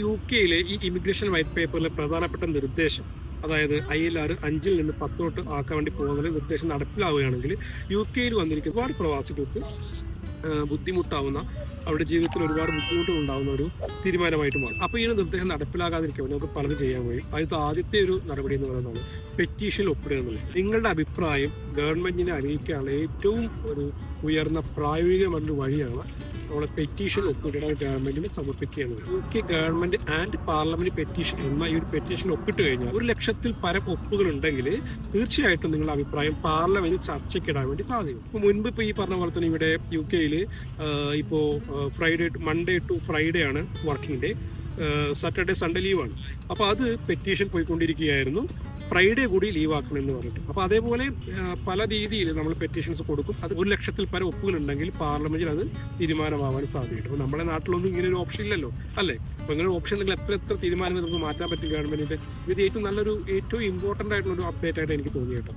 UK ഈ immigration white പേപ്പറിലെ പ്രധാനപ്പെട്ട നിർദ്ദേശം, അതായത് ILR 5 നിന്ന് 10 ആക്കാൻ വേണ്ടി പോകുന്ന നിർദ്ദേശം നടപ്പിലാവുകയാണെങ്കിൽ UK വന്നിരിക്കുന്ന ഒരുപാട് പ്രവാസികൾക്ക് ബുദ്ധിമുട്ടാവുന്ന, അവരുടെ ജീവിതത്തിൽ ഒരുപാട് ബുദ്ധിമുട്ടുകൾ ഉണ്ടാകുന്ന ഒരു തീരുമാനമായിട്ട് മാറും. അപ്പോൾ ഈ നിർദ്ദേശം നടപ്പിലാകാതിരിക്കാൻ നമുക്ക് പലതും ചെയ്യാൻ കഴിയും. അതിൽ ആദ്യത്തെ ഒരു നടപടി എന്ന് പറയുന്നത് പെറ്റീഷനിൽ ഒപ്പിടുക എന്നുള്ളത്. നിങ്ങളുടെ അഭിപ്രായം ഗവൺമെന്റിനെ അറിയിക്കാനുള്ള ഏറ്റവും ഒരു ഉയർന്ന പ്രായോഗികമായിട്ടുള്ള വഴിയാണ് നമ്മളെ പെറ്റീഷൻ ഒപ്പിടുക, ഗവൺമെന്റിന് സമർപ്പിക്കുക എന്നത്. UK government and parliament petition എന്ന ഈ ഒരു പെറ്റീഷൻ ഒപ്പിട്ട് കഴിഞ്ഞാൽ 1,00,000 പരം ഒപ്പുകൾ ഉണ്ടെങ്കിൽ തീർച്ചയായിട്ടും നിങ്ങളുടെ അഭിപ്രായം പാർലമെന്റിൽ ചർച്ചയ്ക്കിടാൻ വേണ്ടി സാധിക്കും. ഇപ്പോൾ മുൻപ് ഈ പറഞ്ഞ പോലെ തന്നെ ഇവിടെ UK ഇപ്പോൾ മൺഡേ ടു ഫ്രൈഡേ ആണ് വർക്കിംഗ് ഡേ, സാറ്റർഡേ സൺഡേ ലീവാണ്. അപ്പോൾ അത് പെറ്റീഷൻ പോയിക്കൊണ്ടിരിക്കുകയായിരുന്നു, ഫ്രൈഡേ കൂടി ലീവ് ആക്കണമെന്ന് പറഞ്ഞിട്ട്. അപ്പോൾ അതേപോലെ പല രീതിയിൽ നമ്മൾ പെറ്റീഷൻസ് കൊടുക്കും. അത് 1,00,000 പരം ഒപ്പുകൾ ഉണ്ടെങ്കിൽ പാർലമെന്റിൽ അത് തീരുമാനമാവാൻ സാധ്യതയുണ്ട്. അപ്പോൾ നമ്മുടെ നാട്ടിലൊന്നും ഇങ്ങനെ ഒരു ഓപ്ഷൻ ഇല്ലല്ലോ, അല്ലേ? അപ്പോൾ ഇങ്ങനെ ഒരു ഓപ്ഷൻ ഉണ്ടെങ്കിൽ എത്ര തീരുമാനങ്ങൾ നമുക്ക് മാറ്റാൻ പറ്റും ഗവൺമെന്റിന്റെ. ഇത് ഏറ്റവും ഇമ്പോർട്ടൻ്റ് ആയിട്ടുള്ള ഒരു അപ്ഡേറ്റ് ആയിട്ട് എനിക്ക് തോന്നി കേട്ടോ.